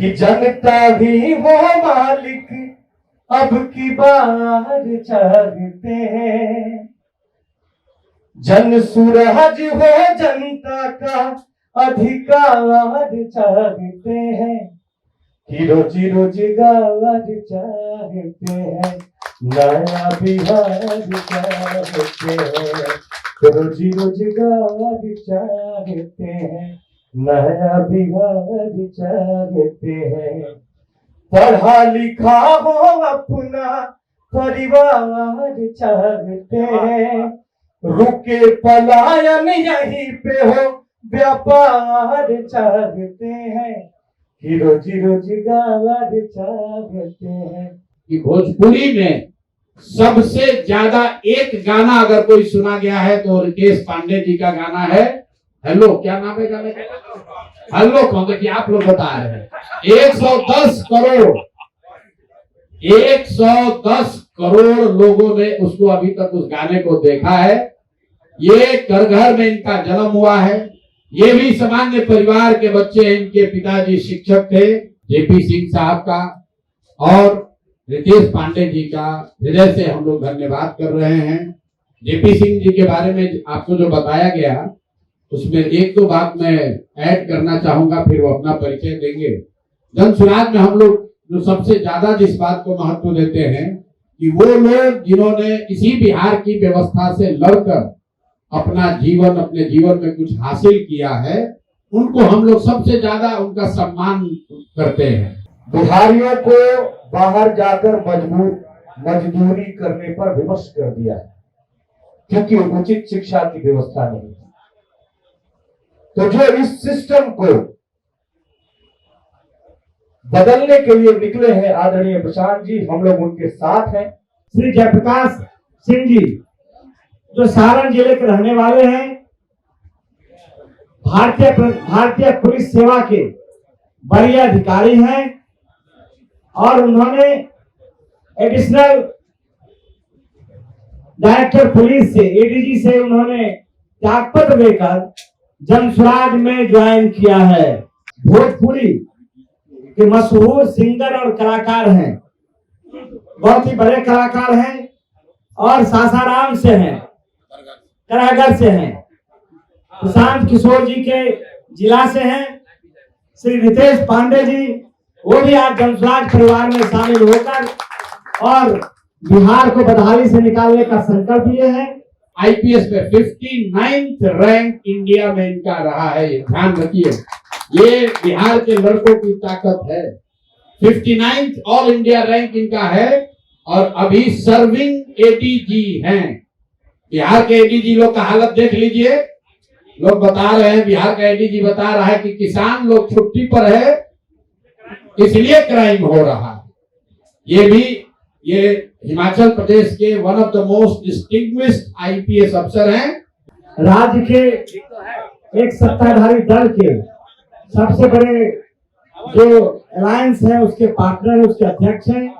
कि जनता भी वो मालिक अब की बार चाहते हैं। जन सूरज हो जनता का अधिकार चाहते हैं, कि रोजी रोजगार चाहते हैं, नया बिहार चाहते हैं, रोजी रोजगार चाहते हैं, नया बिहार चाहते हैं। पढ़ा लिखा हो अपना परिवार चाहते हैं, रुके पलायन यहीं पे हो व्यापार चाहते हैं, कि रोजी रोजगार चाहते हैं। कि भोजपुरी में सबसे ज्यादा एक गाना अगर कोई सुना गया है तो रितेश पांडे जी का गाना है हेलो। क्या नाम है गाने का? हेलो कौन कि आप लोग बता रहे हैं। 110 करोड़ 110 करोड़ लोगों ने उसको अभी तक उस गाने को देखा है। ये घर घर में इनका जन्म हुआ है। ये भी सामान्य परिवार के बच्चे हैं। इनके पिताजी शिक्षक थे, जेपी सिंह साहब का और रितेश पांडे जी का हृदय से हम लोग धन्यवाद कर रहे हैं। जेपी सिंह जी के बारे में आपको जो बताया गया उसमें एक दो बात मैं ऐड करना चाहूंगा, फिर वो अपना परिचय देंगे। जन सुराज में हम लोग जो सबसे ज्यादा जिस बात को महत्व देते हैं कि वो लोग जिन्होंने इसी बिहार की व्यवस्था से लड़कर अपने जीवन में कुछ हासिल किया है, उनको हम लोग सबसे ज्यादा उनका सम्मान करते हैं। बिहारियों को बाहर जाकर मजदूरी करने पर विवश कर दिया है, क्योंकि उचित शिक्षा की व्यवस्था नहीं है। तो जो इस सिस्टम को बदलने के लिए निकले हैं आदरणीय प्रशांत जी, हम लोग उनके साथ हैं। श्री जयप्रकाश सिंह जी जो सारण जिले के रहने वाले हैं, भारतीय पुलिस सेवा के वरीय अधिकारी हैं और उन्होंने एडिशनल डायरेक्टर पुलिस से एडीजी से उन्होंने त्यागपत्र देकर जनसुराज में ज्वाइन किया है। भोजपुरी के मशहूर सिंगर और कलाकार हैं, बहुत ही बड़े कलाकार हैं और सासाराम से हैं, करागढ़ से हैं। प्रशांत किशोर जी के जिला से हैं। श्री रितेश पांडे जी वो भी आज जनसुराज परिवार में शामिल होकर और बिहार को बदहाली से निकालने का संकल्प लिए हैं। आईपीएस में 59th रैंक इंडिया में इनका रहा है, ध्यान रखिए। ये बिहार के लड़कों की ताकत है। 59th ऑल इंडिया रैंक इनका है और अभी सर्विंग एडीजी हैं। बिहार के एडीजी लोग का हालत देख लीजिए। लोग बता रहे हैं, बिहार का एडीजी बता रहा है कि किसान लोग छुट्टी पर है इसलिए क्राइम हो रहा है। ये हिमाचल प्रदेश के one of the most distinguished IPS अफसर हैं। राज्य के एक सत्ताधारी दल के सबसे बड़े जो अलायंस है उसके पार्टनर, उसके अध्यक्ष हैं।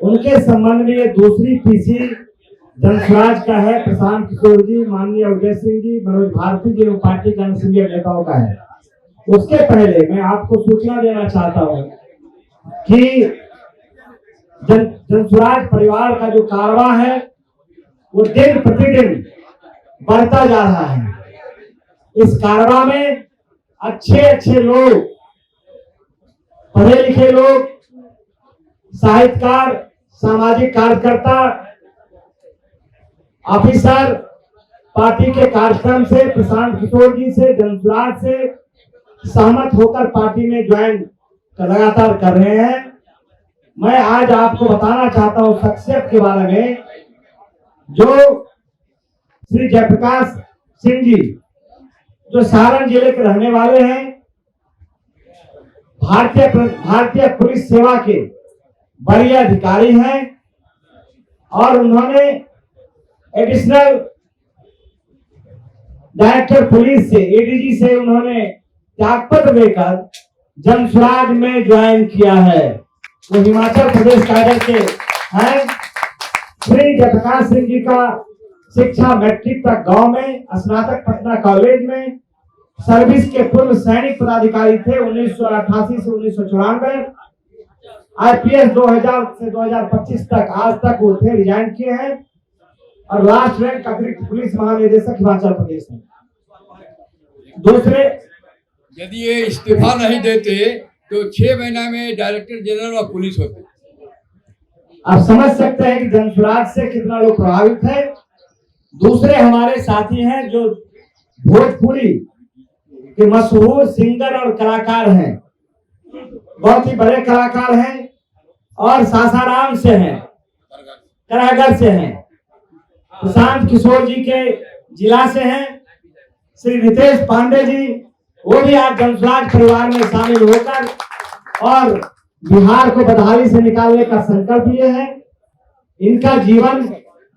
उनके संबंध में दूसरी पीसी जनसुराज का है। प्रशांत किशोर जी, माननीय उदय सिंह जी, मनोज भारती जी पार्टी के अन्य सीनियर नेताओं का है। उसके पहले मैं आपको सूचना देना चाहता हूं कि जनसुराज परिवार का जो कारवां है वो दिन प्रतिदिन बढ़ता जा रहा है। इस कारवां में अच्छे लोग, पढ़े लिखे लोग, साहित्यकार, सामाजिक कार्यकर्ता, ऑफिसर पार्टी के कार्यक्रम से, प्रशांत किशोर जी से, जनसुराज से सहमत होकर पार्टी में ज्वाइन लगातार कर रहे हैं। मैं आज आपको बताना चाहता हूं शख्सियत के बारे में। जो श्री जयप्रकाश सिंह जी जो सारण जिले के रहने वाले हैं, भारतीय पुलिस सेवा के वरीय अधिकारी हैं और उन्होंने एडिशनल डायरेक्टर पुलिस से एडीजी से उन्होंने त्यागपत्र देकर जनसुराज में ज्वाइन किया है। वो हिमाचल प्रदेश कैडर के हैं। श्री जयप्रकाश सिंह जी का शिक्षा मैट्रिक तक गांव में, स्नातक पटना कॉलेज में सर्विस के पूर्व सैनिक पदाधिकारी थे 1988 से 1994, आईपीएस 2000 से 2025 तक, आज तक वो थे, रिजाइन किए हैं और लास्ट रैंक अतिरिक्त पुलिस महानिदेशक हिमाचल प्रदेश में। दूसरे, यदि ये इस्तीफा नहीं देते तो 6 महीना में डायरेक्टर जनरल ऑफ पुलिस होते। आप समझ सकते हैं कि जनसुराज से कितना लोग प्रभावित है। दूसरे हमारे साथी हैं जो भोजपुरी के मशहूर सिंगर और कलाकार हैं, बहुत ही बड़े कलाकार हैं और सासाराम से हैं, करागर से हैं। प्रशांत किशोर जी के जिला से हैं। श्री रितेश पांडे जी, वो भी आज जनसुराज परिवार में शामिल होकर और बिहार को बदहाली से निकालने का संकल्प लिए हैं। इनका जीवन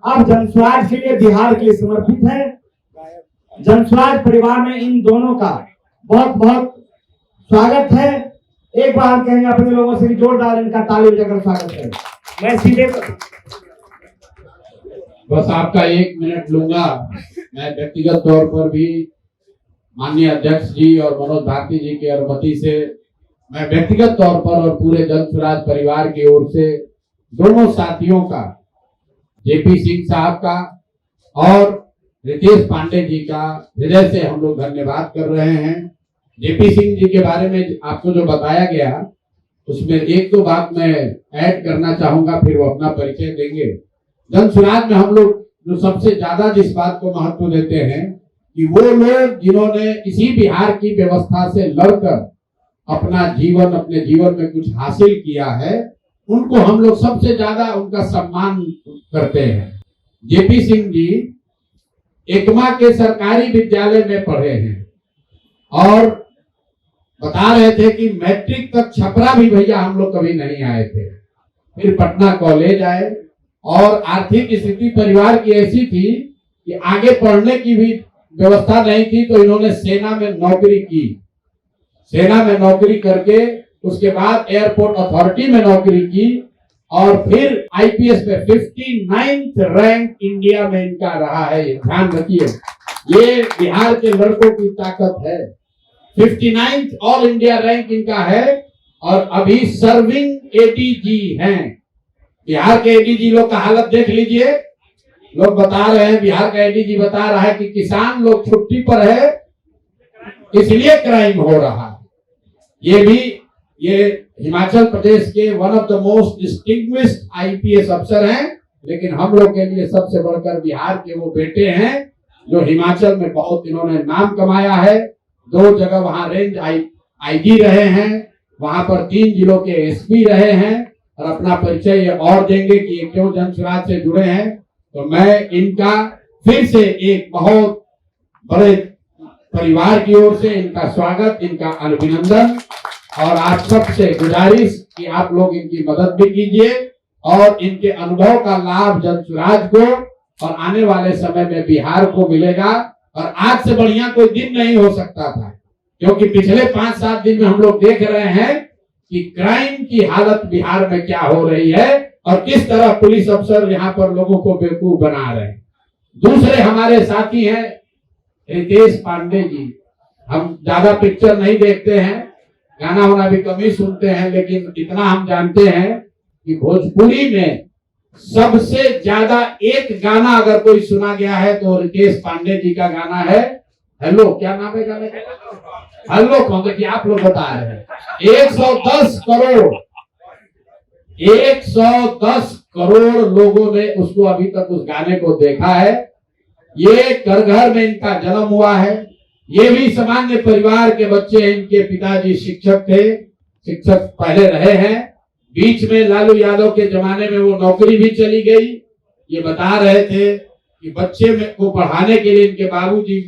अब जनसुराज के लिए, बिहार के लिए समर्पित है। जनसुराज परिवार में इन दोनों का बहुत बहुत स्वागत है। एक बार हम कहेंगे अपने लोगों से जोरदार इनका ताली बजाकर स्वागत करें। मैं सीधे बस आपका 1 मिनट लूंगा। मैं व्यक्तिगत तौर पर भी माननीय अध्यक्ष जी और मनोज भारती जी की अनुमति से मैं व्यक्तिगत तौर पर और पूरे जनसुराज परिवार की ओर से दोनों साथियों का, जेपी सिंह साहब का और रितेश पांडे जी का हृदय से हम लोग धन्यवाद कर रहे हैं। जेपी सिंह जी के बारे में आपको जो बताया गया उसमें 1-2 बात मैं ऐड करना चाहूंगा, फिर वो अपना परिचय देंगे। जनसुराज में हम लोग जो सबसे ज्यादा जिस बात को महत्व देते हैं कि वो लोग जिन्होंने इसी बिहार की व्यवस्था से लड़कर अपने जीवन में कुछ हासिल किया है, उनको हम लोग सबसे ज्यादा उनका सम्मान करते हैं। जेपी सिंह जी एकमा के सरकारी विद्यालय में पढ़े हैं और बता रहे थे कि मैट्रिक तक छपरा भी भैया हम लोग कभी नहीं आए थे। फिर पटना कॉलेज आए और आर्थिक स्थिति परिवार की ऐसी थी कि आगे पढ़ने की भी व्यवस्था नहीं थी, तो इन्होंने सेना में नौकरी की। सेना में नौकरी करके उसके बाद एयरपोर्ट अथॉरिटी में नौकरी की और फिर आईपीएस में 59th रैंक इंडिया में इनका रहा है। ध्यान रखिए, ये बिहार के लड़कों की ताकत है। 59th ऑल इंडिया रैंक इनका है और अभी सर्विंग एडीजी हैं। बिहार के एडीजी लोग का हालत देख लीजिए। लोग बता रहे हैं, बिहार का एडीजी बता रहा है कि किसान लोग छुट्टी पर है इसलिए क्राइम हो रहा है। ये हिमाचल प्रदेश के one of the most distinguished IPS अफसर हैं, लेकिन हम लोग के लिए सबसे बढ़कर बिहार के वो बेटे हैं जो हिमाचल में बहुत इन्होंने नाम कमाया है। 2 जगह वहां रेंज आईजी रहे हैं, वहां पर 3 जिलों के एसपी रहे हैं और अपना परिचय ये और देंगे कि ये क्यों जनसुराज से जुड़े हैं। तो मैं इनका फिर से एक बहुत बड़े परिवार की ओर से इनका स्वागत, इनका अभिनंदन और आप सबसे गुजारिश कि आप लोग इनकी मदद भी कीजिए और इनके अनुभव का लाभ जनसुराज को और आने वाले समय में बिहार को मिलेगा। और आज से बढ़िया कोई दिन नहीं हो सकता था, क्योंकि पिछले 5-7 दिन में हम लोग देख रहे हैं कि क्राइम की हालत बिहार में क्या हो रही है और किस तरह पुलिस अफसर यहाँ पर लोगों को बेवकूफ बना रहे हैं। दूसरे हमारे साथी हैं रितेश पांडे जी। हम ज्यादा पिक्चर नहीं देखते हैं, गाना वाना भी कम ही सुनते हैं, लेकिन इतना हम जानते हैं कि भोजपुरी में सबसे ज्यादा एक गाना अगर कोई सुना गया है तो रितेश पांडे जी का गाना है हेलो। क्या नाम है गाने का? हेलो कौन? देखिए आप लोग बता रहे हैं 110 करोड़ लोगों ने उसको अभी तक उस गाने को देखा है। ये घर में इनका जन्म हुआ है। ये भी सामान्य परिवार के बच्चे हैं। इनके पिताजी शिक्षक थे, शिक्षक पहले रहे हैं। बीच में लालू यादव के जमाने में वो नौकरी भी चली गई। ये बता रहे थे कि बच्चे में को पढ़ाने के लिए इनके बाबूजी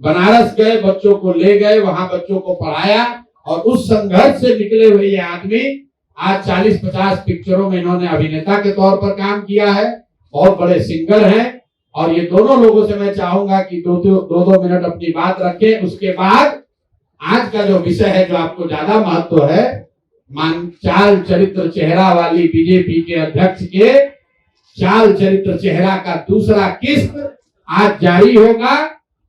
बनारस गए, बच्चों को ले गए, वहां बच्चों को पढ़ाया और उस संघर्ष से निकले हुए ये आदमी आज 40-50 पिक्चरों में इन्होंने अभिनेता के तौर पर काम किया है। बहुत बड़े सिंगर हैं और ये दोनों लोगों से मैं चाहूंगा कि 2-2 मिनट अपनी बात रखें। उसके बाद आज का जो विषय है, जो आपको ज्यादा महत्व है, चाल चरित्र चेहरा वाली बीजेपी के अध्यक्ष के चाल चरित्र चेहरा का दूसरा किस्त आज जारी होगा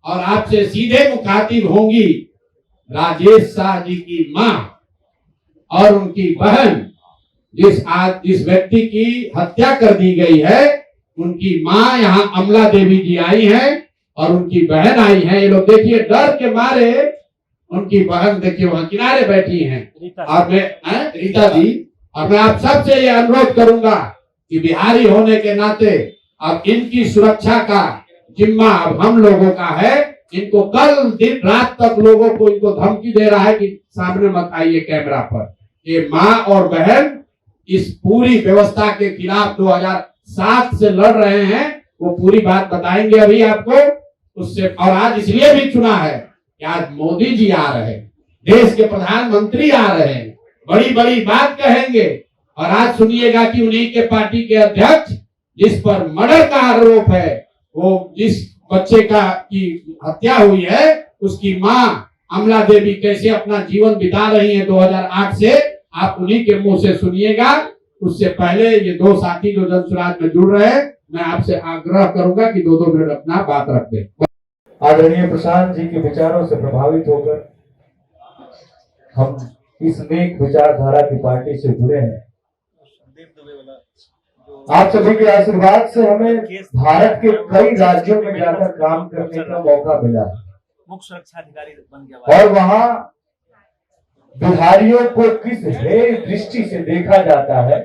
और आपसे सीधे मुखातिब होंगी राजेश शाह जी की मां और उनकी बहन, जिस व्यक्ति की हत्या कर दी गई है, उनकी मां यहाँ अमला देवी जी आई हैं और उनकी बहन आई हैं। ये लोग देखिए डर के मारे, उनकी बहन देखिए वहां किनारे बैठी हैं। और मैं रीता जी, और मैं आप सबसे ये अनुरोध करूंगा कि बिहारी होने के नाते अब इनकी सुरक्षा का जिम्मा अब हम लोगों का है। इनको कल दिन रात तक लोगों को इनको धमकी दे रहा है कि सामने मत आइए कैमरा पर। ये माँ और बहन इस पूरी व्यवस्था के खिलाफ 2007 से लड़ रहे हैं, वो पूरी बात बताएंगे अभी आपको उससे। और आज इसलिए भी चुना है कि आज मोदी जी आ रहे हैं, देश के प्रधानमंत्री आ रहे हैं, बड़ी बड़ी बात कहेंगे। और आज सुनिएगा कि उन्हीं के पार्टी के अध्यक्ष, जिस पर मर्डर का आरोप है, वो जिस बच्चे की हत्या हुई है, उसकी मां अमला देवी कैसे अपना जीवन बिता रही है 2008 से, आप उन्हीं के मुंह से सुनिएगा। उससे पहले ये दो साथी जो जनसुराज में जुड़ रहे हैं, मैं आपसे आग्रह करूंगा कि 2-2 मिनट अपना बात रख दें। आदरणीय प्रशांत जी के विचारों से प्रभावित होकर हम इस नेक विचारधारा की पार्टी से जुड़े हैं। आप सभी के आशीर्वाद से हमें भारत के कई राज्यों में जाकर काम करने का मौका मिला है, मुख्य सुरक्षा अधिकारी बन गया और वहां बिहारियों को किस हेय दृष्टि से देखा जाता है,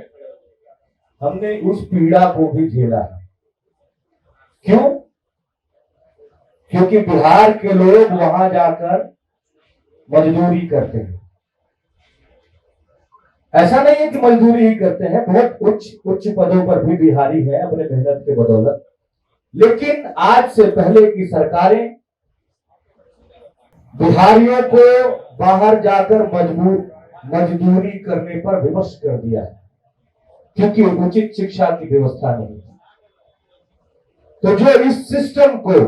हमने उस पीड़ा को भी झेला है। क्यों? क्योंकि बिहार के लोग वहां जाकर मजदूरी करते हैं। ऐसा नहीं है कि मजदूरी ही करते हैं, बहुत उच्च पदों पर भी बिहारी है अपने मेहनत के बदौलत। लेकिन आज से पहले की सरकारें बिहारियों को बाहर जाकर मजदूरी करने पर विवश कर दिया है, क्योंकि उचित शिक्षा की व्यवस्था नहीं है। तो जो इस सिस्टम को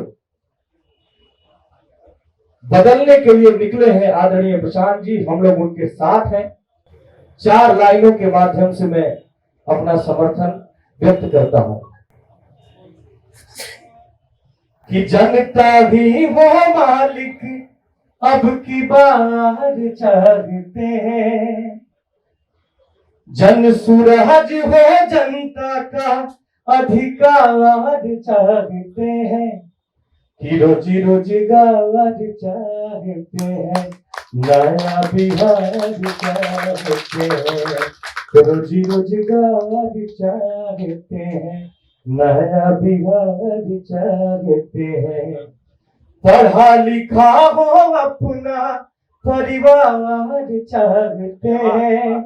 बदलने के लिए निकले हैं आदरणीय प्रशांत जी, हम लोग उनके साथ हैं। 4 लाइनों के माध्यम से मैं अपना समर्थन व्यक्त करता हूं कि जनता ही वो मालिक अब की बार चाहते हैं, जन सूरज हो जनता का अधिकार चाहते हैं, कि रोजी रोजगार चाहते हैं, नया बिहार चाहते हैं, रोजी रोजगार चाहते हैं, नया बिहार चाहते हैं। पढ़ा लिखा हो अपना परिवार चाहते हैं,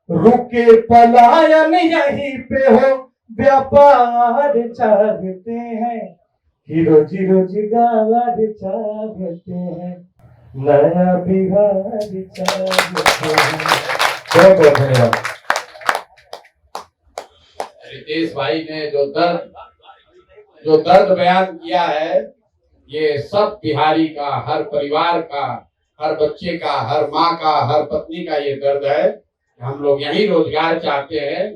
रुके पलायन यहीं पे हो व्यापार चाहते हैं, कि रोजी रोजगार चाहते हैं, नया बिहार चाहते हैं। बहुत बहुत धन्यवाद। रितेश भाई ने जो दर्द बयान किया है, ये सब बिहारी का, हर परिवार का, हर बच्चे का, हर माँ का, हर पत्नी का ये दर्द है। हम लोग यही रोजगार चाहते हैं,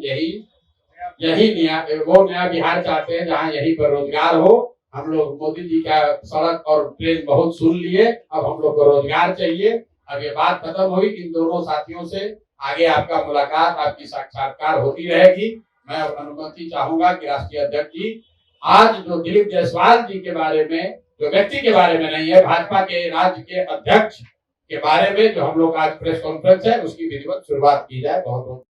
वो नया बिहार चाहते हैं जहाँ यहीं पर रोजगार हो। हम लोग मोदी जी का सड़क और ट्रेन बहुत सुन लिए, अब हम लोग को रोजगार चाहिए। अब ये बात खत्म हुई, इन दोनों साथियों से आगे आपका मुलाकात, आपकी साक्षात्कार होती रहेगी। मैं अनुमति चाहूंगा कि राष्ट्रीय अध्यक्ष जी आज जो दिलीप जायसवाल जी के बारे में, जो व्यक्ति के बारे में नहीं है, भाजपा के राज्य के अध्यक्ष के बारे में जो हम लोग आज प्रेस कॉन्फ्रेंस है, उसकी विधिवत शुरुआत की जाए। बहुत बहुत